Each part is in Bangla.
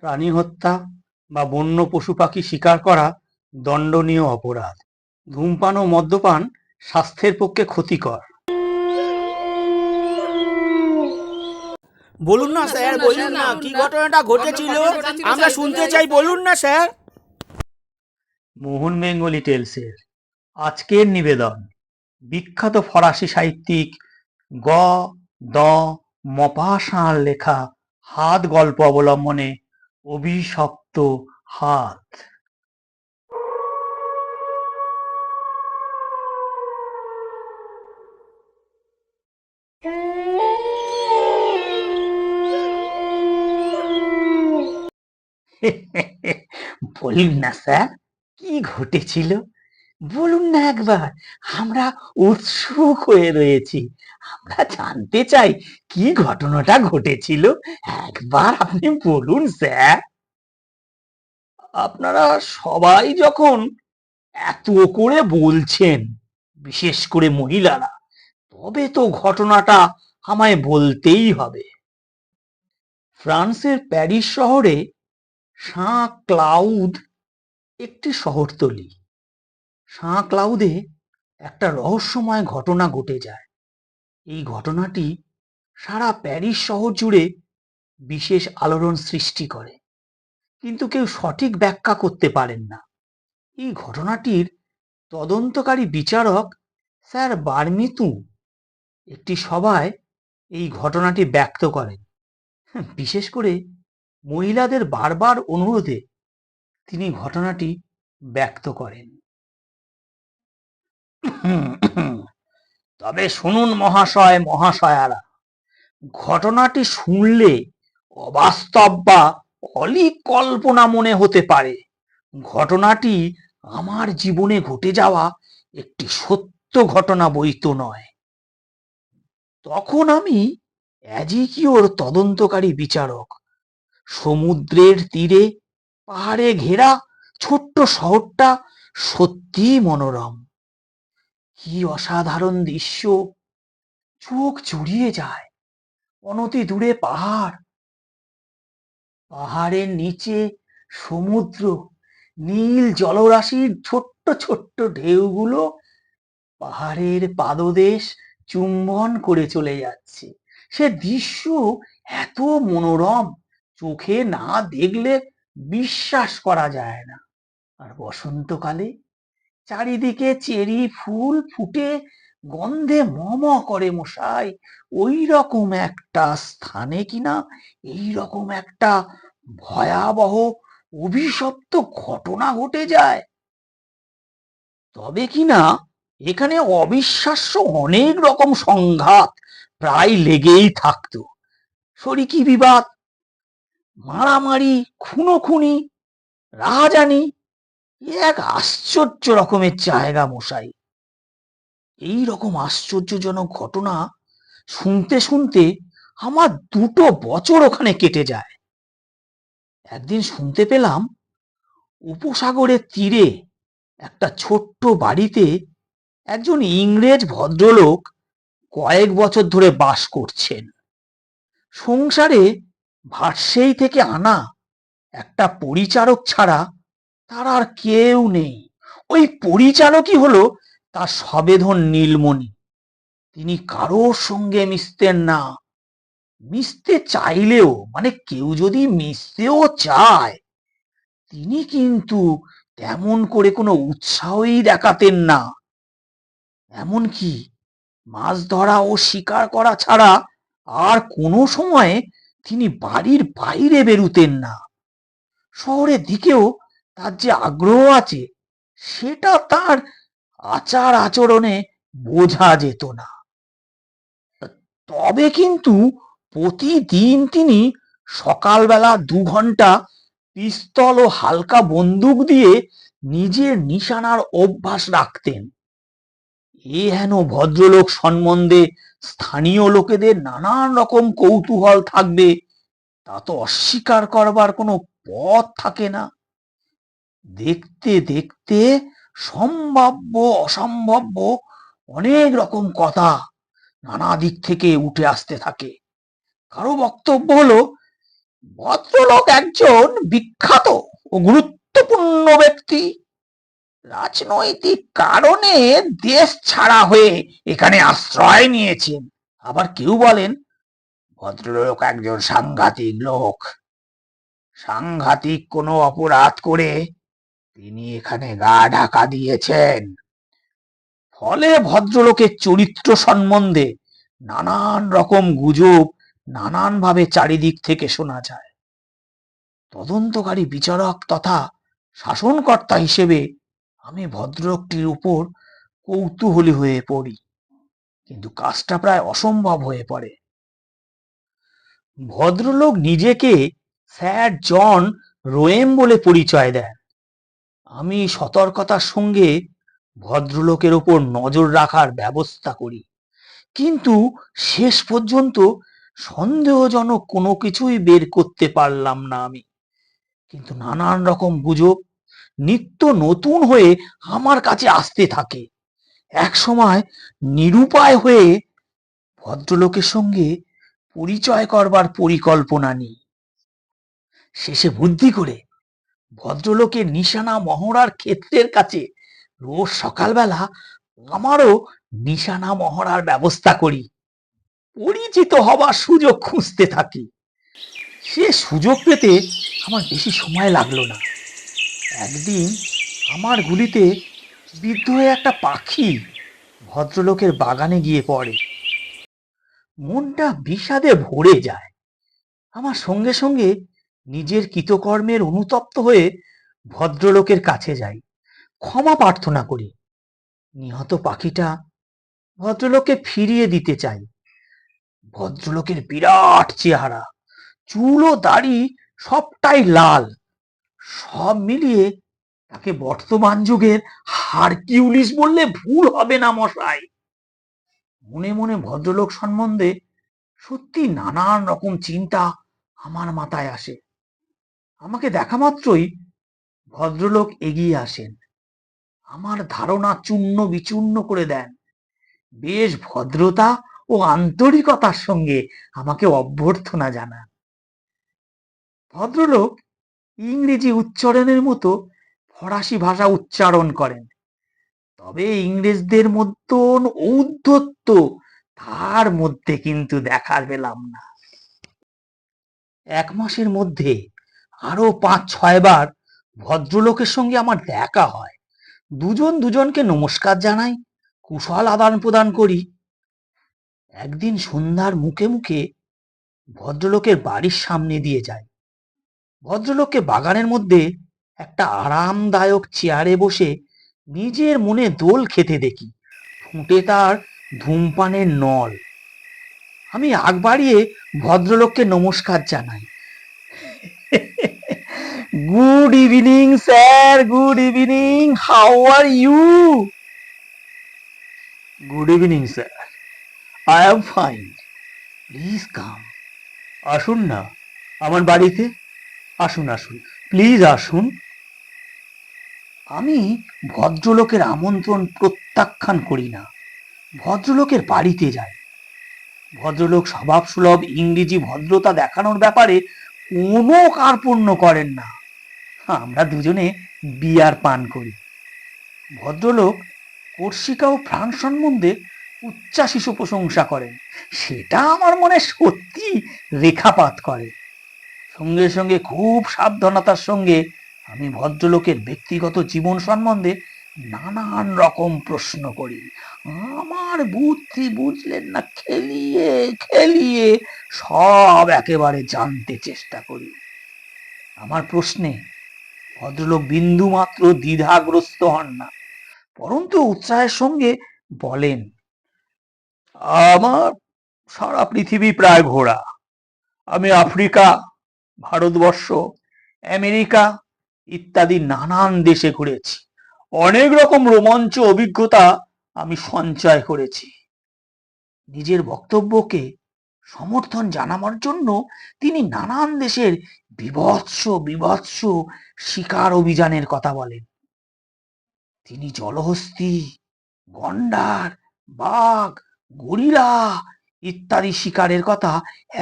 প্রাণী হত্যা বা বন্য পশু-পাখি শিকার করা দণ্ডনীয় অপরাধ। ধূমপান ও মদ্যপান স্বাস্থ্যের পক্ষে ক্ষতিকর। বলুন না স্যার, বলুন না কি ঘটনাটা ঘটেছিল, আমরা শুনতে চাই, বলুন না স্যার। মোহন বেঙ্গলি টেলসের আজকের নিবেদন বিখ্যাত ফরাসি সাহিত্যিক গ দ মপাসাঁর লেখা হাত গল্প অবলম্বনে অভিশপ্ত হাত। বলুন না স্যার, কি ঘটেছিল বলুন না একবার, আমরা উৎসুক হয়ে রয়েছি। আমরা জানতে চাই কি ঘটনাটা ঘটেছিল, একবার আপনি বলুন স্যার। আপনারা সবাই যখন এত করে বলছেন, বিশেষ করে মহিলারা, তবে তো ঘটনাটা আমায় বলতেই হবে। ফ্রান্সের প্যারিস শহরে সাঁ ক্লাউদ একটি শহরতলি। সাঁ ক্লাউদে একটা রহস্যময় ঘটনা ঘটে যায়। এই ঘটনাটি সারা প্যারিস শহর জুড়ে বিশেষ আলোড়ন সৃষ্টি করে, কিন্তু কেউ সঠিক ব্যাখ্যা করতে পারেন না। এই ঘটনাটির তদন্তকারী বিচারক স্যার বার্মিতু একটি সভায় এই ঘটনাটি ব্যক্ত করেন। বিশেষ করে মহিলাদের বারবার অনুরোধে তিনি ঘটনাটি ব্যক্ত করেন। তবে শুনুন মহাশয় মহাশয়ারা, ঘটনাটি শুনলে অবাস্তব বা অলীক কল্পনা মনে হতে পারে। ঘটনাটি আমার জীবনে ঘটে যাওয়া একটি সত্য ঘটনা বইতো নয়। তখন আমি অ্যাজিকিওর তদন্তকারী বিচারক। সমুদ্রের তীরে পাহাড়ে ঘেরা ছোট্ট শহরটা সত্যিই মনোরম। কি অসাধারণ দৃশ্য, চোখ জুড়িয়ে যায়। অনতি দূরে পাহাড়, পাহাড়ের নিচে সমুদ্র, নীল জলরাশির ছোট্ট ছোট্ট ঢেউগুলো পাহাড়ের পাদদেশ চুম্বন করে চলে যাচ্ছে। সে দৃশ্য এত মনোরম, চোখে না দেখলে বিশ্বাস করা যায় না। আর বসন্তকালে চারিদিকে চেরি ফুল ফুটে গন্ধে ম ম করে মশাই। ওই রকম একটা স্থানে কিনা এই রকম একটা ভয়াবহ অভিশপ্ত ঘটনা ঘটে যায়, তবে কিনা এখানে অবিশ্বাস্য অনেক রকম সংঘাত প্রায় লেগেই থাকতো। শরিকি বিবাদ, মারামারি, খুনোখুনি, রাহাজানি, এক আশ্চর্য রকমের জায়গা মশাই। এই রকম আশ্চর্যজনক ঘটনা শুনতে শুনতে আমার 2 বছর ওখানে কেটে যায়। একদিন শুনতে পেলাম উপসাগরের তীরে একটা ছোট্ট বাড়িতে একজন ইংরেজ ভদ্রলোক কয়েক বছর ধরে বাস করছেন। সংসারে ভার্সেই থেকে আনা একটা পরিচারক ছাড়া তার আর কেউ নেই। ওই পরিচারকই হলো তার সবেধন নীলমণি। তিনি কারোর সঙ্গে মিশতেন না। মিশতে চাইলেও, মানে কেউ যদি মিশতেও চায়, তিনি কিন্তু তেমন করে কোনো উৎসাহই দেখাতেন না। এমনকি মাছ ধরা ও শিকার করা ছাড়া আর কোনো সময়ে তিনি বাড়ির বাইরে বেরুতেন না। শহরের দিকেও তার যে আগ্রহ আছে সেটা তার আচার আচরণে বোঝা যেত না। তবে কিন্তু প্রতিদিন তিনি সকালবেলা 2 ঘন্টা পিস্তল ও হালকা বন্দুক দিয়ে নিজের নিশানার অভ্যাস রাখতেন। এ হেন ভদ্রলোক সম্বন্ধে স্থানীয় লোকেদের নানান রকম কৌতূহল থাকবে, তা তো অস্বীকার করবার কোনো পথ থাকে না। দেখতে দেখতে সম্ভাব্য অসম্ভাব্য অনেক রকম কথা নানা দিক থেকে উঠে আসতে থাকে। কারো বক্তব্য হলো ভদ্রলোক একজন বিখ্যাত ও গুরুত্বপূর্ণ ব্যক্তি, রাজনৈতিক কারণে দেশ ছাড়া হয়ে এখানে আশ্রয় নিয়েছেন। আবার কেউ বলেন ভদ্রলোক একজন সাংঘাতিক লোক, সাংঘাতিক কোনো অপরাধ করে তিনি এখানে গা ঢাকা দিয়েছেন। ফলে ভদ্রলোকের চরিত্র সম্বন্ধে নানান রকম গুজব নানান ভাবে চারিদিক থেকে শোনা যায়। তদন্তকারী বিচারক তথা শাসনকর্তা হিসেবে আমি ভদ্রলোকটির উপর কৌতূহলী হয়ে পড়ি, কিন্তু কাজটা প্রায় অসম্ভব হয়ে পড়ে। ভদ্রলোক নিজেকে স্যার জন রোয়েম বলে পরিচয় দেন। আমি সতর্কতার সঙ্গে ভদ্রলোকের উপর নজর রাখার ব্যবস্থা করি, কিন্তু শেষ পর্যন্ত সন্দেহজনক কোনো কিছুই বের করতে পারলাম না আমি। কিন্তু নানান রকম গুজব নিত্য নতুন হয়ে আমার কাছে আসতে থাকে। এক সময় নিরুপায় হয়ে ভদ্রলোকের সঙ্গে পরিচয় করবার পরিকল্পনা নিই। শেষে বুদ্ধি করে ভদ্রলোকের নিশানা মহড়ার ক্ষেত্রের কাছে রোজ সকালবেলা আমারও নিশানা মহড়ার ব্যবস্থা করি। পরিচিত হবার সুযোগ খুঁজতে থাকি। সে সুযোগ পেতে আমার বেশি সময় লাগলো না। একদিন আমার গুলিতে বিদ্ধ হয়ে একটা পাখি ভদ্রলোকের বাগানে গিয়ে পড়ে। মনটা বিষাদে ভরে যায়। আমার সঙ্গে সঙ্গে নিজের কৃতকর্মের অনুতপ্ত হয়ে ভদ্রলোকের কাছে যাই, ক্ষমা প্রার্থনা করি। নিহত পাখিটা ভদ্রলোককে ফিরিয়ে দিতে চাই। ভদ্রলোকের বিরাট চেহারা, চুল ও দাড়ি সবটাই লাল, সব মিলিয়ে তাকে বর্তমান যুগের হারকিউলিস বললে ভুল হবে না মশাই। মনে মনে ভদ্রলোক সম্বন্ধে সত্যি নানান রকম চিন্তা আমার মাথায় আসে। আমাকে দেখা মাত্রই ভদ্রলোক এগিয়ে আসেন, আমার ধারণা চূর্ণ বিচূর্ণ করে দেন। বেশ ভদ্রতা ও আন্তরিকতার সঙ্গে আমাকে অভ্যর্থনা জানান। ভদ্রলোক ইংরেজি উচ্চারণের মতো ফরাসি ভাষা উচ্চারণ করেন, তবে ইংরেজদের মতন ঔদ্ধত্য তার মধ্যে কিন্তু দেখার পেলাম না। এক মাসের মধ্যে আরো ৫-৬ বার ভদ্রলোকের সঙ্গে আমার দেখা হয়। দুজন দুজনকে নমস্কার জানাই, কুশল আদান প্রদান করি। একদিন সন্ধ্যার মুখে মুখে ভদ্রলোকের বাড়ির সামনে দিয়ে যাই। ভদ্রলোককে বাগানের মধ্যে একটা আরামদায়ক চেয়ারে বসে নিজের মনে দোল খেতে দেখি। ঠোঁটে তার ধূমপানের নল। আমি আগ বাড়িয়ে ভদ্রলোককে নমস্কার জানাই। Good evening sir, good evening, how are you? Good evening sir, I am fine, please come. আসুন না আমার বাড়িতে, আসুন আসুন, প্লিজ আসুন। আমি ভদ্রলোকের আমন্ত্রণ প্রত্যাখ্যান করি না, ভদ্রলোকের বাড়িতে যাই। ভদ্রলোক স্বভাব সুলভ ইংরেজি ভদ্রতা দেখানোর ব্যাপারে কোনো কার্পণ্য করেন না। আমরা দুজনে বিয়ার পান করি। ভদ্রলোক কর্সিকা ও ফ্রান্স সম্বন্ধে উচ্ছ্বাসিত প্রশংসা করেন, সেটা আমার মনে সত্যি রেখাপাত করে। সঙ্গে সঙ্গে খুব সাবধানতার সঙ্গে আমি ভদ্রলোকের ব্যক্তিগত জীবন সম্বন্ধে নানান রকম প্রশ্ন করি। আমার বুদ্ধি বুঝলেন না, খেলিয়ে খেলিয়ে সব একেবারে জানতে চেষ্টা করি। আমার প্রশ্নে ভদ্রলোক বিন্দু মাত্র দ্বিধাগ্রস্ত হন না, পরন্তু উৎসাহের সঙ্গে বলেন, আমার সারা পৃথিবী প্রায় ঘোরা। আমি আফ্রিকা, ভারতবর্ষ, আমেরিকা ইত্যাদি নানান দেশে ঘুরেছি। অনেক রকম রোমাঞ্চ অভিজ্ঞতা আমি সঞ্চয় করেছি। নিজের বক্তব্যকে সমর্থন জানাবার জন্য তিনি নানান দেশের বীভৎস বীভৎস শিকার অভিযানের কথা বলেন। তিনি জলহস্তী, গন্ডার, বাঘ, গরিলা ইত্যাদি শিকারের কথা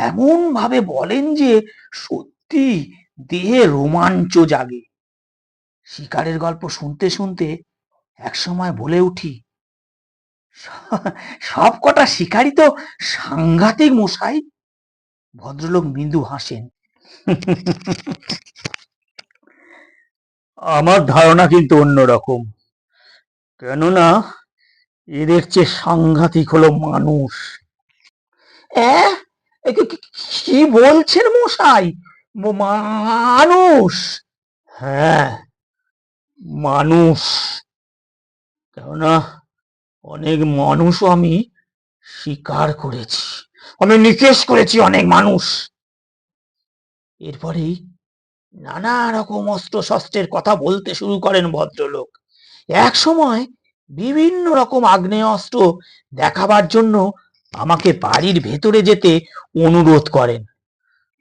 এমন ভাবে বলেন যে সত্যি দেহে রোমাঞ্চ জাগে। শিকারের গল্প শুনতে শুনতে একসময় বলে উঠি, সব কটা শিকারই তো সাংঘাতিক মশাই। ভদ্রলোক মৃদু হাসেন। আমার ধারণা কিন্তু অন্যরকম, কেননা এদের চেয়ে সাংঘাতিক হলো মানুষ। কি বলছেন মশাই? মানুষ? হ্যাঁ, মানুষ। কেননা অনেক মানুষও আমি শিকার করেছি, আমি নিকেশ করেছি অনেক মানুষ। এরপরেই নানা রকম অস্ত্র শস্ত্রের কথা বলতে শুরু করেন ভদ্রলোক। এক সময় বিভিন্ন রকম আগ্নেয়াস্ত্র দেখাবার জন্য আমাকে বাড়ির ভেতরে যেতে অনুরোধ করেন।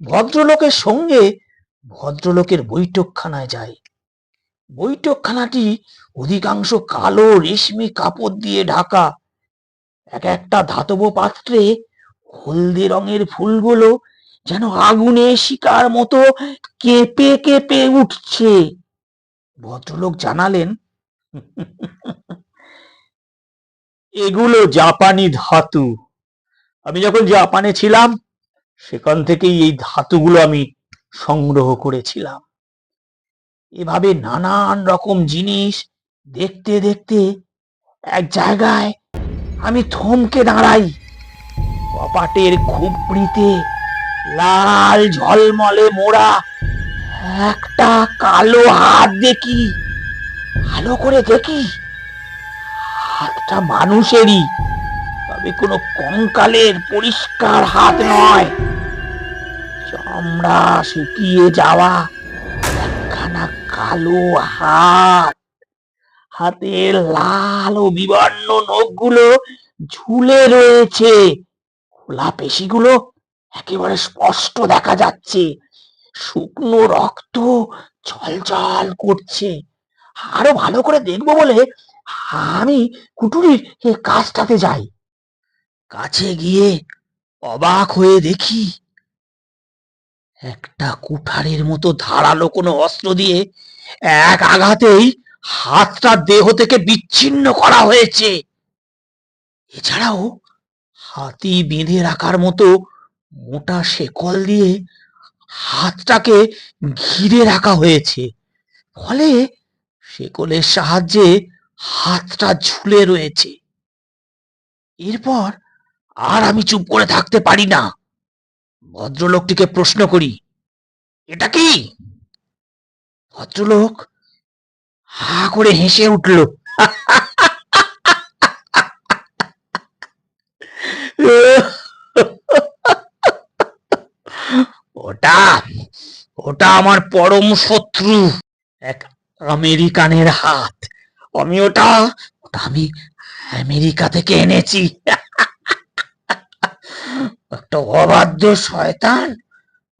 ভদ্রলোকের সঙ্গে ভদ্রলোকের বৈঠকখানায় যাই। বৈঠকখানাটি অধিকাংশ কালো রেশমি কাপড় দিয়ে ঢাকা। এক একটা ধাতব পাত্রে হলদে রঙের ফুলগুলো যেন আগুনে শিকার মতো কেঁপে কেঁপে উঠছে। ভদ্রলোক জানালেন, এগুলো জাপানি ধাতু। আমি যখন জাপানে ছিলাম সেখান থেকেই এই ধাতুগুলো আমি সংগ্রহ করেছিলাম। এভাবে নানান রকম জিনিস দেখতে দেখতে এক জায়গায় আমি থমকে দাঁড়াই। কপাটের খুপড়িতে লাল ঝলমলে মোড়া একটা কালো হাত দেখি। ভালো করে দেখি, হাতটা মানুষেরই, তবে কোনো কঙ্কালের পরিষ্কার হাত নয়। চামড়া শুকিয়ে যাওয়া একখানা কালো হাত। হাতের লাল ও বিবর্ণ নখগুলো ঝুলে রয়েছে। খোলা পেশিগুলো একেবারে স্পষ্ট দেখা যাচ্ছে। শুকনো রক্ত ঝলঝল করছে। আরো ভালো করে দেখবো বলে আমি কুটুরির কাছটাতে যাই। কাছে গিয়ে অবাক হয়ে দেখি একটা কুঠারের মতো ধারালো কোনো অস্ত্র দিয়ে এক আঘাতেই হাতটা দেহ থেকে বিচ্ছিন্ন করা হয়েছে। এছাড়াও হাতি বেঁধে রাখার মতো মোটা শেকল দিয়ে হাতটাকে ঘিরে রাখা হয়েছে, ফলে শেকলের সাহায্যে হাতটা ঝুলে রয়েছে। এরপর আর আমি চুপ করে থাকতে পারি না। ভদ্রলোকটিকে প্রশ্ন করি, এটা কি? ভদ্রলোক হা করে হেসে উঠল। ওটা ওটা আমার পরম শত্রু, এক আমেরিকানের হাত। আমি ওটা ওটা আমি আমেরিকা থেকে এনেছি। একটা অবাধ্য শয়তান,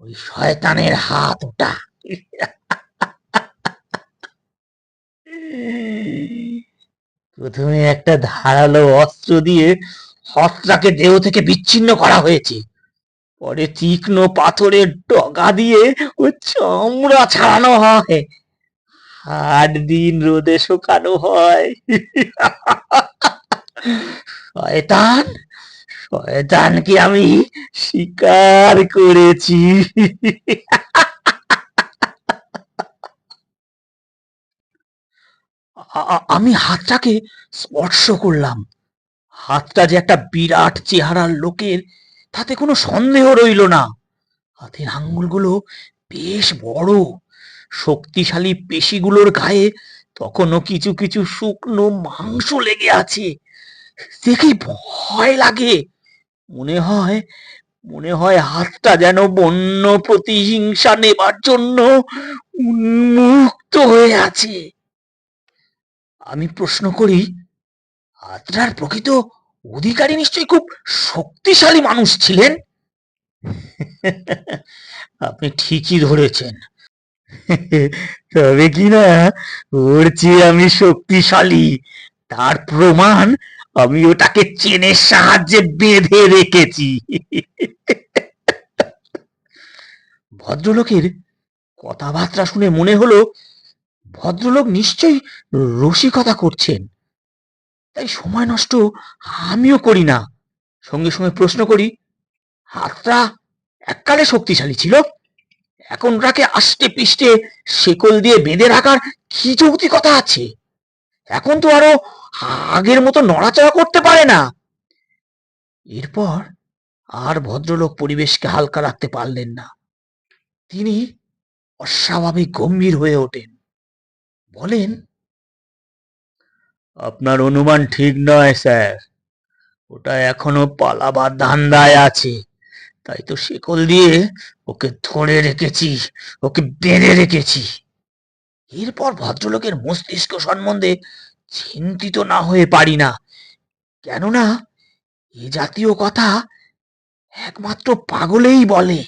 ওই শয়তানের হাত ওটা। প্রথমে একটা ধারালো অস্ত্র দিয়ে হাতটাকে দেহ থেকে বিচ্ছিন্ন করা হয়েছে, পরে তীক্ষ্ণ পাথরের ডগা দিয়ে ও চামড়া ছাড়ানো হয়, আট দিন রোদে শুকানো হয়। শয়তান, শয়তানকে আমি শিকার করেছি। আমি হাতটাকে স্পর্শ করলাম। হাতটা যে একটা বিরাট চেহারার লোকের তাতে কোনো সন্দেহ রইল না। হাতের আঙ্গুলগুলো বেশ বড়, শক্তিশালী পেশিগুলোর গায়ে তখনও কিছু কিছু শুকনো মাংস লেগে আছে। দেখি ভয় লাগে। মনে হয় মনে হয় হাতটা যেন বন্য প্রতিহিংসা নেবার জন্য উন্মুক্ত হয়ে আছে। আমি প্রশ্ন করি, হাতটার প্রকৃত অধিকারী নিশ্চয়ই খুব শক্তিশালী মানুষ ছিলেন। আপনি ঠিকই ধরেছেন, তবে কিনা ওর চেয়ে আমি শক্তিশালী তার প্রমাণ আমি ওটাকে চেনের সাহায্যে বেঁধে রেখেছি। ভদ্রলোকের কথাবার্তা শুনে মনে হলো ভদ্রলোক নিশ্চয়ই রসিকতা করছেন। তাই সময় নষ্ট আমিও করি না, সঙ্গে সঙ্গে প্রশ্ন করি, হাতটা এককালে শক্তিশালী ছিল, এখন ওটাকে আষ্টে পিষ্টে শেকল দিয়ে বেঁধে রাখার কি যৌক্তিকতা আছে? এখন তো আরো আগের মতো নড়াচড়া করতে পারে না। এরপর আর ভদ্রলোক পরিবেশকে হালকা রাখতে পারলেন না। তিনি অস্বাভাবিক গম্ভীর হয়ে ওঠেন, বলেন, আপনার অনুমান ঠিক নয় স্যার, ওটা এখনো পালাবার ধান্দায় আছে, তাই তো শেকল দিয়ে ওকে ধরে রেখেছি, ওকে বেঁধে রেখেছি। এরপর ভদ্রলোকের মস্তিষ্ক সম্বন্ধে চিন্তিত না হয়ে পারি না, কেননা এ জাতীয় কথা একমাত্র পাগলেই বলে।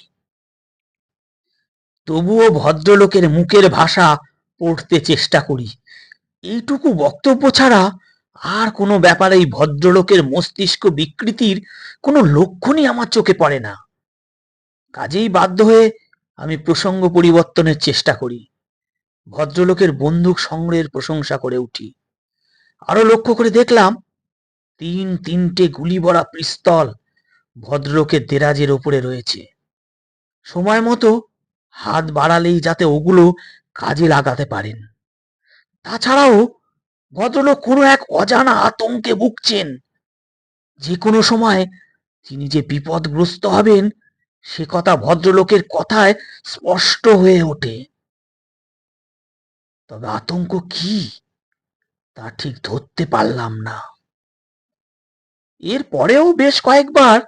তবুও ভদ্রলোকের মুখের ভাষা পড়তে চেষ্টা করি। এইটুকু বক্তব্য ছাড়া আর কোনো ব্যাপারেই ভদ্রলোকের মস্তিষ্ক বিকৃতির কোনো লক্ষণই আমার চোখে পড়ে না। কাজেই বাধ্য হয়ে আমি প্রসঙ্গ পরিবর্তনের চেষ্টা করি। ভদ্রলোকের বন্দুক সংগ্রহের প্রশংসা করে উঠি। আরো লক্ষ্য করে দেখলাম তিনটে গুলি ভরা পিস্তল ভদ্রলোকের দেরাজের ওপরে রয়েছে। সময় মতো হাত বাড়ালেই যাতে ওগুলো কাজে লাগাতে পারেন। তাছাড়াও ভদ্রলোক কোনো এক অজানা আতঙ্কে ভুগছেন। যে কোনো সময় তিনি যে বিপদগ্রস্ত হবেন সে কথা ভদ্রলোকের কথায় স্পষ্ট হয়ে ওঠে। তবে আতঙ্ক কি তা ঠিক ধরতে পারলাম না। এর পরেও বেশ কয়েকবার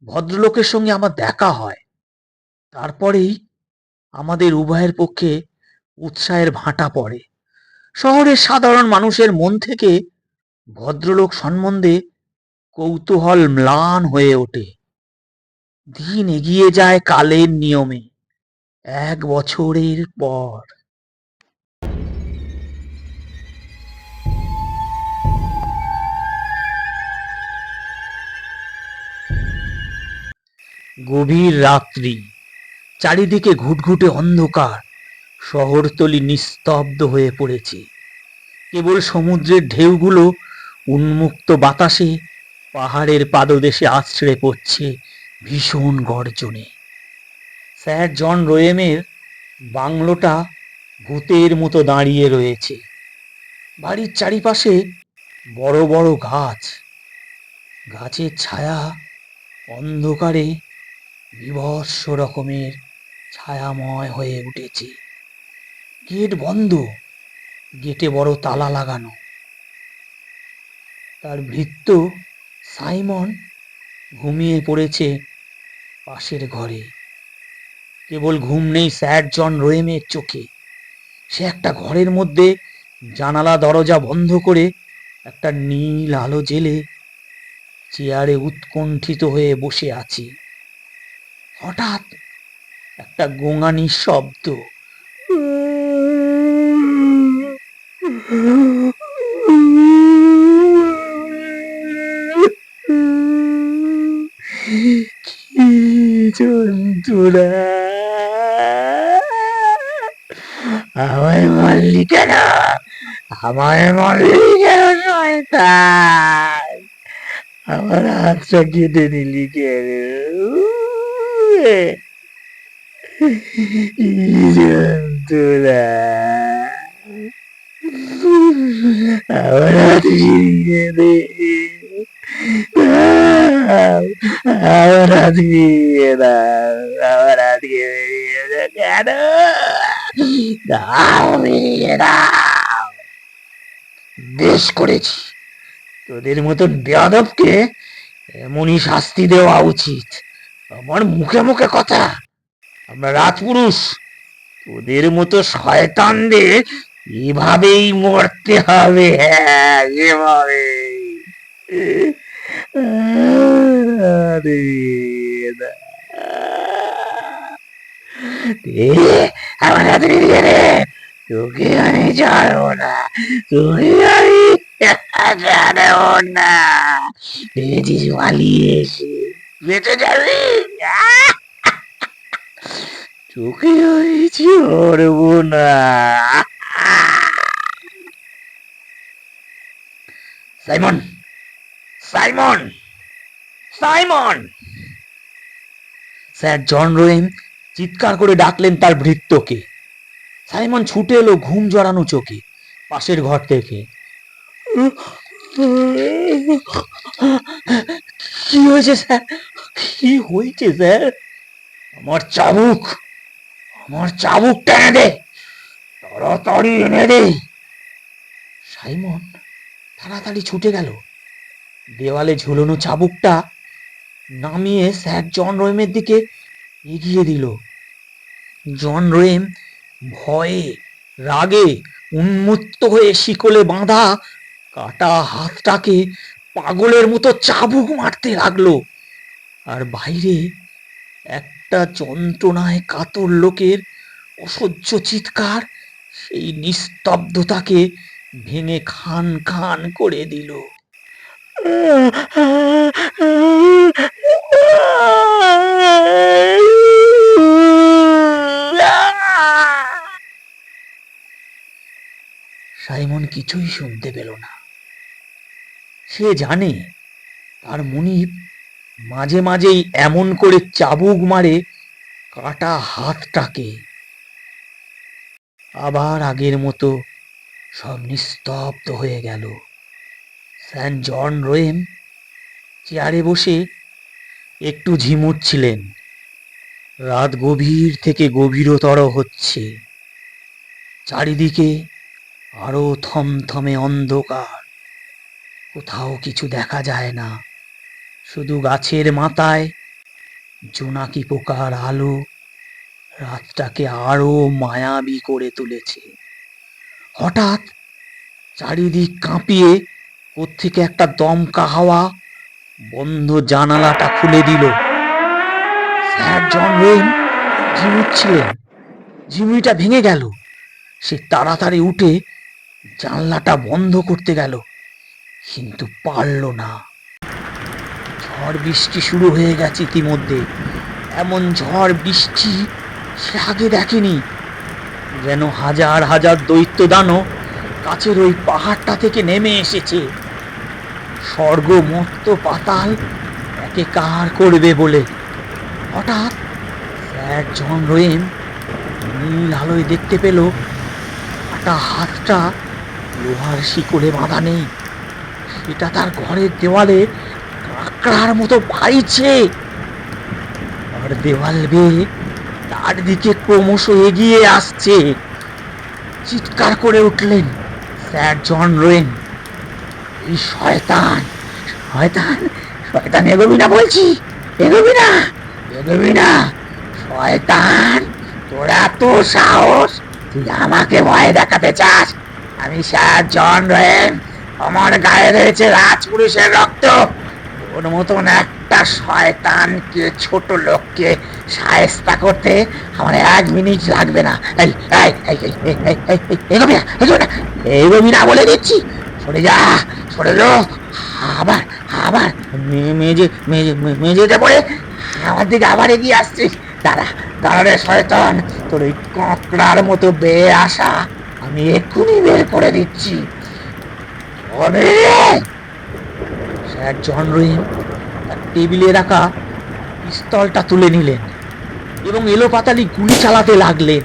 ভদ্রলোকের সঙ্গে আমার দেখা হয়। তারপরেই আমাদের উভয়ের পক্ষে উৎসাহের ভাঁটা পড়ে। শহরের সাধারণ মানুষের মন থেকে ভদ্রলোক সম্বন্ধে কৌতূহল ম্লান হয়ে ওঠে। দিন এগিয়ে যায় কালের নিয়মে। 1 বছরের পর গভীর রাত্রি, চারিদিকে ঘুটঘুটে অন্ধকার, শহরতলি নিস্তব্ধ হয়ে পড়েছে। কেবল সমুদ্রের ঢেউগুলো উন্মুক্ত বাতাসে পাহাড়ের পাদদেশে আছড়ে পড়ছে ভীষণ গর্জনে। স্যার জন রোয়েমের বাংলোটা ভূতের মতো দাঁড়িয়ে রয়েছে। বাড়ির চারিপাশে বড় বড় গাছ, গাছের ছায়া অন্ধকারে বীভৎস রকমের ছায়াময় হয়ে উঠেছে। গেট বন্ধ, গেটে বড় তালা লাগানো। তার ভৃত্য সাইমন ঘুমিয়ে পড়েছে পাশের ঘরে। কেবল ঘুম নেই স্যার জন রোয়েমের চোখে। সে একটা ঘরের মধ্যে জানালা দরজা বন্ধ করে একটা নীল আলো জেলে চেয়ারে উৎকণ্ঠিত হয়ে বসে আছে। হঠাৎ একটা গোঙানির শব্দ। কি যন্ত্রণা! আমায় মারলি কেন? আমায় মারলি কেন শয়তান? আমার হাতটা কেটে নিলি কেন? কি যন্ত্রণা! আমার হাত ফিরিয়ে দে। আমার হাত ফিরিয়ে দাও। আমার হাত ফিরিয়ে দে কেন? দাও, ফিরিয়ে দাও। বেশ করেছি, তোদের মতন বেয়াদবকে এমনই শাস্তি দেওয়া উচিত। আমার মুখে মুখে কথা, আমরা রাজপুরুষ, তোদের মতো শয়তানদের এভাবেই মরতে হবে। হ্যাঁ, এভাবে। আমার হাতে নিয়ে রে, তোকে আমি ছাড়বো না, তোকে আমি আরে ওঠ না, ভেবেছিস পালিয়ে এসে বেঁচে যাবি? তোকে আমি ছাড়বো না। Simon, Simon, Simon! স্যার জন রোয়েন চিৎকার করে ডাকলেন তার ভৃত্যকে। সাইমন ছুটে এলো ঘুম জড়ানো চোখে পাশের ঘর থেকে। কি হয়েছে স্যার? কি হয়েছে স্যার? আমার চাবুক, আমার চাবুকটা এনে দে, তাড়াতাড়ি এনে দে। সাইমন তাড়াতাড়ি ছুটে গেল, দেওয়ালে ঝুলানো চাবুকটা নামিয়ে স্যার জন রোয়েমের দিকে এগিয়ে দিল। জন রোয়েম ভয়ে রাগে উন্মত্ত হয়ে শিকলে বাঁধা কাটা হাতটাকে পাগলের মতো চাবুক মারতে লাগলো। আর বাইরে একটা যন্ত্রণায় কাতর লোকের অসহ্য চিৎকার সেই নিস্তব্ধতাকে ভেঙে খান খান করে দিল। সাইমন কিছুই শুনতে পেল না। সে জানে তার মুনিব মাঝে মাঝেই এমন করে চাবুক মারে কাটা হাতটাকে। আবার আগের মতো সব নিস্তব্ধ হয়ে গেল। স্যার জন রোয়েম চেয়ারে বসে একটু ঝিমুচ্ছিলেন। রাত গভীর থেকে গভীরতর হচ্ছে, চারিদিকে আরো থমথমে অন্ধকার। কোথাও কিছু দেখা যায় না, শুধু গাছের মাথায় জোনাকি পোকার আলো রাতটাকে আরো মায়াবী করে তুলেছে। হঠাৎ চারিদিক কাঁপিয়ে কোত্থেকে একটা দমকা হাওয়া বন্ধ জানালাটা খুলে দিল। স্যার জন রোয়েম ঝিমুচ্ছিলেন, ঝিমুনিটা ভেঙে গেল। সে তাড়াতাড়ি উঠে জানলাটা বন্ধ করতে গেল, কিন্তু পারল না। ঝড় বৃষ্টি শুরু হয়ে গেছে ইতিমধ্যে। এমন ঝড় বৃষ্টি সে আগে দেখেনি। যেন হাজার হাজার দৈত্য দানব কাছের ওই পাহাড়টা থেকে নেমে এসেছে, স্বর্গ মর্ত্য পাতাল একাকার করবে বলে। হঠাৎ স্যার জন রোয়েম নীল আলোয় দেখতে পেল কাটা হাতটা লোহার শিকলে বাঁধা নেই, সেটা তার ঘরের দেওয়ালে কাঁকড়ার মতো পাইছে। আর দেওয়াল বেয়ে তার দিকে ক্রমশ এগিয়ে আসছে। চিৎকার করে উঠলেন স্যার জন রোয়েন, এই শয়তান, শয়তান, শয়তান, এগোবি না বলছি, এগোবি না, এগোবি না, শয়তান! তোরা তো সাহস, তুই আমাকে ভয় দেখাতে চাস? আমি স্যার জন রোয়েন, আমার গায়ে রয়েছে রাজপুরুষের রক্ত। ওর মতন একটা শয়তানকে, ছোট লোককে শায়েস্তা করতে আমার 1 মিনিট লাগবে না। এই এই এই এই এই এই এই এই, এগোবি না, এগোবি না, এগোবি না বলে দিচ্ছি। সরে যা, সরে যা। আবার আবার মেজে মেজে মেজেতে পড়ে আমার দিকে আবার এগিয়ে আসছিস। দাঁড়া, দাঁড়া রে শয়তান, তোর ওই কাঁকড়ার মতো বেয়ে আসা আমি এক্ষুনি বের করে দিচ্ছি। স্যার জন রোয়েম তার টেবিলে রাখা পিস্তলটা তুলে নিলেন এবং এলোপাতালি গুলি চালাতে লাগলেন।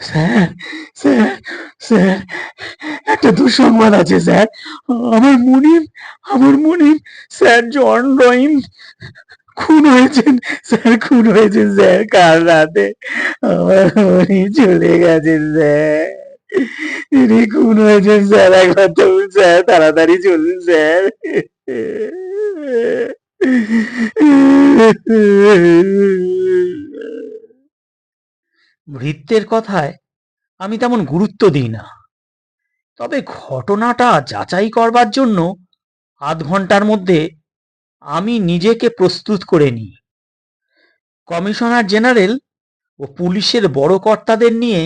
স্যার, স্যার, স্যার, একটা দুঃসংবাদ আছে স্যার। আমার মুনিব, আমার মুনিব স্যার জন রোয়েম খুন হয়েছেন স্যার, খুন হয়েছেন স্যার। কাল রাতে আমার মুনিব চলে গেছেন স্যার, তিনি খুন হয়েছেন স্যার। একবার চলুন স্যার, তাড়াতাড়ি চলুন স্যার। ভৃত্যের কথায় আমি তেমন গুরুত্ব দিই না, তবে ঘটনাটা যাচাই করবার জন্য আধ ঘন্টার মধ্যে আমি নিজেকে প্রস্তুত করে নিই। কমিশনার জেনারেল ও পুলিশের বড় কর্তাদের নিয়ে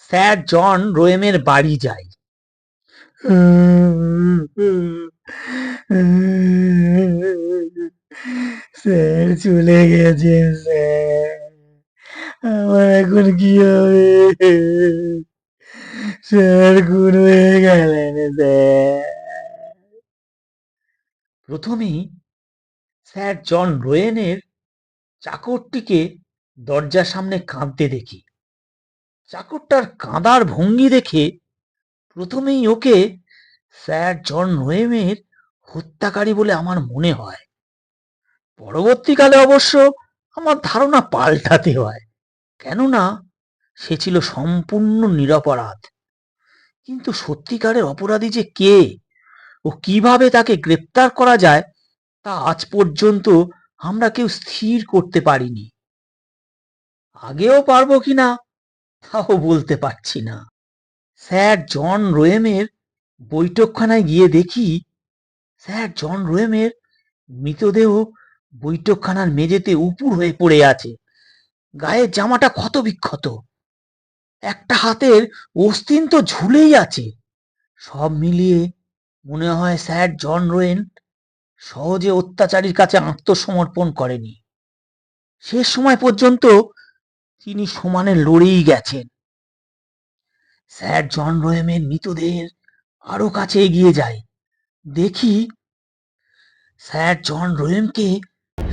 স্যার জন রোয়েমের বাড়ি যাই। স্যার চলে গেছেন স্যার, আমার এখন কি হবে? স্যার খুন হয়ে গেলেন স্যার। প্রথমেই স্যার জন রোয়েনের চাকরটিকে দরজার সামনে কাঁদতে দেখি। চাকরটার কাঁদার ভঙ্গি দেখে প্রথমেই ওকে স্যার জন রোয়েমের হত্যাকারী বলে আমার মনে হয়। পরবর্তীকালে অবশ্য আমার ধারণা পাল্টাতে হয়, কেননা সে ছিল সম্পূর্ণ নিরপরাধ। কিন্তু সত্যিকারের অপরাধী যে কে ও কিভাবে তাকে গ্রেপ্তার করা যায় তা আজ পর্যন্ত আমরা কেউ স্থির করতে পারিনি। আগেও পারবো কিনা তাও বলতে পারছি না। স্যার জন রোয়েমের বৈঠকখানায় গিয়ে দেখি স্যার জন রোয়েমের মৃতদেহ বৈঠকখানার মেঝেতে উপুড় হয়ে পড়ে আছে। গায়ের জামাটা ক্ষত বিক্ষত, একটা হাতের অস্তিন তো ঝুলেই আছে। সব মিলিয়ে মনে হয় স্যার জন রোয়েন সহজে অত্যাচারীর কাছে আত্মসমর্পণ করেনি। শেষ সময় পর্যন্ত তিনি সমানে লড়েই গেছেন। স্যার জন রোয়েমের মৃতদেহের আরো কাছে এগিয়ে যায়। দেখি স্যার জন রোয়েমকে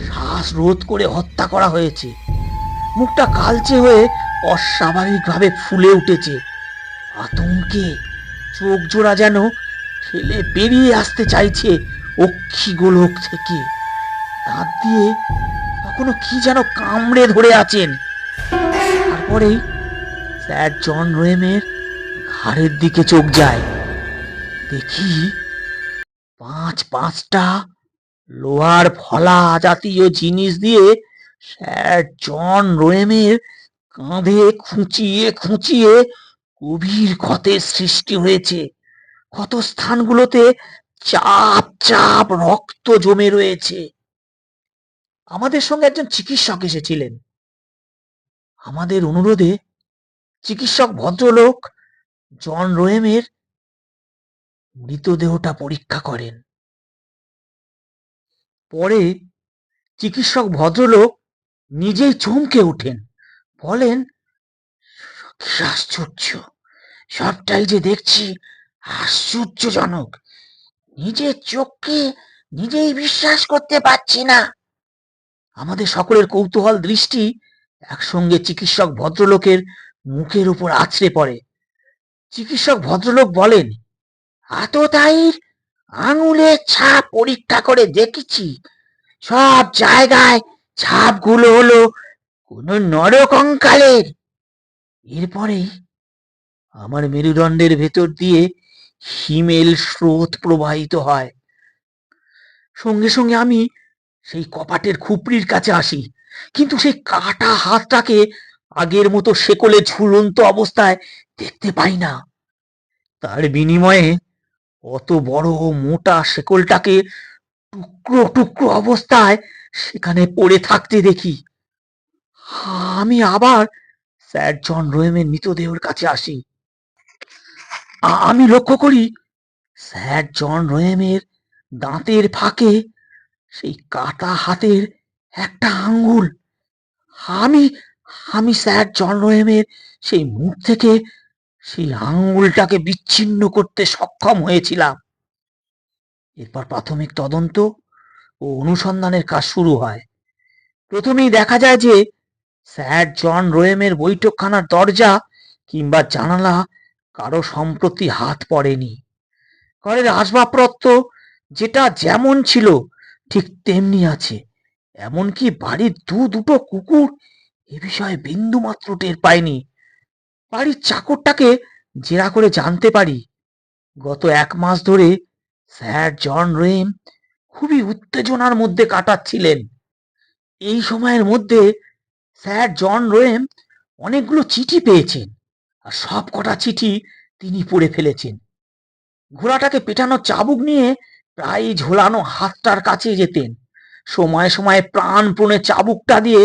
শ্বাসরোধ করে হত্যা করা হয়েছে। মুখটা কালচে হয়ে অস্বাভাবিকভাবে ফুলে উঠেছে। আতঙ্কে চোখ জোড়া যেন ঠেলে বেরিয়ে আসতে চাইছে অক্ষিগোলক থেকে। দাঁত দিয়ে তখনও কি যেন কামড়ে ধরে আছেন। তারপরেই স্যার জন রোয়েমের ঘাড়ের দিকে চোখ যায়। দেখি পাঁচটা লোহার ফলা জাতীয় জিনিস দিয়ে স্যার জন রোয়েমের কাঁধে খুঁচিয়ে খুঁচিয়ে গভীর ক্ষতের সৃষ্টি হয়েছে। ক্ষত স্থানগুলোতে চাপ চাপ রক্ত জমে রয়েছে। আমাদের সঙ্গে একজন চিকিৎসক এসেছিলেন। আমাদের অনুরোধে চিকিৎসক ভদ্রলোক জন রোয়েমের মৃতদেহটা পরীক্ষা করেন। পরে চিকিৎসক ভদ্রলোক নিজেই চমকে ওঠেন, বলেন, কি আশ্চর্য! সবটাই যে দেখছি আশ্চর্যজনক। নিজের চোখকে নিজেই বিশ্বাস করতে পারছি না। আমাদের সকলের কৌতূহল দৃষ্টি একসঙ্গে চিকিৎসক ভদ্রলোকের মুখের উপর আছড়ে পড়ে। চিকিৎসক ভদ্রলোক বলেন, আততায়ীর আঙুলের ছাপ পরীক্ষা করে দেখেছি, সব জায়গায় ছাপগুলো হলো কোন নরকঙ্কালের। এরপরেই আমার মেরুদণ্ডের ভেতর দিয়ে হিমেল স্রোত প্রবাহিত হয়। সঙ্গে সঙ্গে আমি সেই কপাটের খুপড়ির কাছে আসি, কিন্তু সেই কাটা হাতটাকে আগের মতো শেকলে ঝুলন্ত অবস্থায় দেখতে পাই না। তার বিনিময়ে অত বড় ও মোটা শেকলটাকে টুকরো টুকরো অবস্থায় সেখানে পড়ে থাকতে দেখি। আমি আবার স্যার জন রোয়েমের মৃতদেহের কাছে আসি। আমি লক্ষ্য করি স্যার জন রোয়েমের দাঁতের ফাঁকে সেই কাটা হাতের একটা আঙ্গুল। আমি আমি স্যার জন রোয়েমের সেই মুখ থেকে সেই আঙ্গুলটাকে বিচ্ছিন্ন করতে সক্ষম হয়েছিলাম। এরপর প্রাথমিক তদন্ত ও অনুসন্ধানের কাজ শুরু হয়। প্রথমেই দেখা যায় যে স্যার জন রোয়েমের বৈঠকখানার দরজা কিংবা জানালা কারো সম্প্রতি হাত পড়েনি। ঘরের আসবাবপত্র যেটা যেমন ছিল ঠিক তেমনি আছে। এমনকি বাড়ির দুটো কুকুর এ বিষয়ে বিন্দুমাত্র টের পায়নি। বাড়ির চাকরটাকে জেরা করে জানতে পারি গত 1 মাস ধরে স্যার জন রোয়েম খুবই উত্তেজনার মধ্যে কাটাচ্ছিলেন। এই সময়ের মধ্যে স্যার জন রোয়েম অনেকগুলো চিঠি পেয়েছেন, আর সব কটা চিঠি তিনি পড়ে ফেলেছেন। ঘোড়াটাকে পেটানো চাবুক নিয়ে প্রায় ঝোলানো হাতটার কাছে যেতেন। সময়ে সময়ে প্রাণপণে চাবুকটা দিয়ে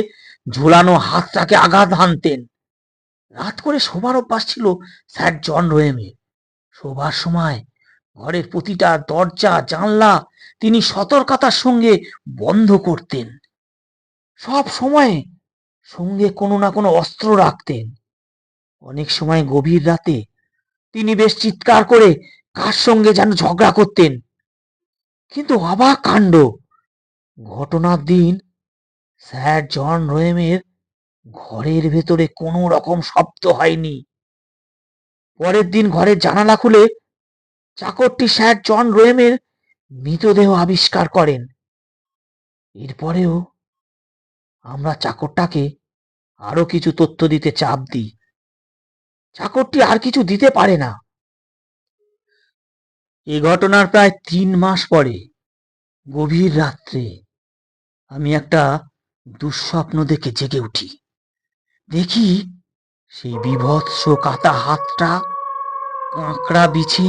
ঝোলানো হাতটাকে আঘাত হানতেন। রাত করে শোবার অভ্যাস ছিল স্যার জন রোয়েমের। শোবার সময় ঘরের প্রতিটা দরজা জানলা তিনি সতর্কতার সঙ্গে বন্ধ করতেন। সব সময় সঙ্গে কোনো না কোনো অস্ত্র রাখতেন। অনেক সময় গভীর রাতে তিনি বেশ চিৎকার করে কার সঙ্গে যেন ঝগড়া করতেন। কিন্তু অবাক কাণ্ড, ঘটনার দিন স্যার জন রোয়েমের ঘরের ভেতরে কোনো রকম শব্দ হয়নি। পরের দিন ঘরের জানালা খুলে চাকরটি স্যার জন রোয়েমের মৃতদেহ আবিষ্কার করেন। এরপরেও আমরা চাকরটাকে আরো কিছু তথ্য দিতে চাপ দিই। চাকরটি আর কিছু দিতে পারে না। এ ঘটনার প্রায় 3 মাস পরে গভীর রাত্রে আমি একটা দুঃস্বপ্ন দেখে জেগে উঠি। দেখি সেই বীভৎস কাটা হাতটা কাঁকড়া বিছে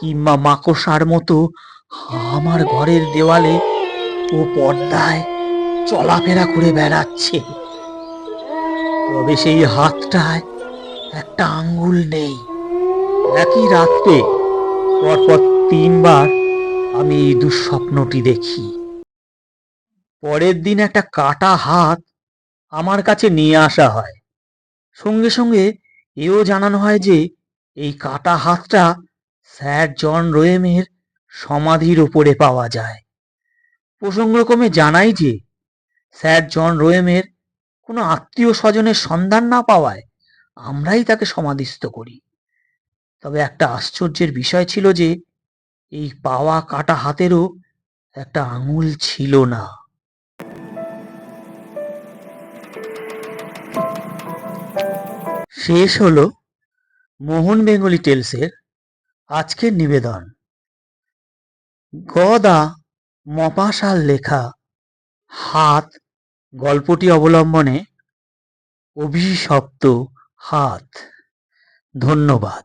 কিংবা মাকড়সার মতো আমার ঘরের দেওয়ালে ও পর্দায় চলাফেরা করে বেড়াচ্ছে। তবে সেই হাতটায় একটা আঙ্গুল নেই। একই রাত্রে পরপর 3 বার আমি এই দুঃস্বপ্নটি দেখি। পরের দিন একটা কাটা হাত আমার কাছে নিয়ে আসা হয়। সঙ্গে সঙ্গে এও জানানো হয় যে এই কাটা হাতটা স্যার জন রোয়েমের সমাধির উপরে পাওয়া যায়। প্রসঙ্গক্রমে জানাই যে স্যার জন রোয়েমের কোনো আত্মীয় স্বজনের সন্ধান না পাওয়ায় আমরাই তাকে সমাধিস্থ করি। তবে একটা আশ্চর্যের বিষয় ছিল যে এই পাওয়া কাটা হাতেরও একটা আঙুল ছিল না। শেষ হলো মোহন বেঙ্গলি টেলসের আজকের নিবেদন। গদা মপাশাল লেখা হাত গল্পটি অবলম্বনে অভিশপ্ত হাত। ধন্যবাদ।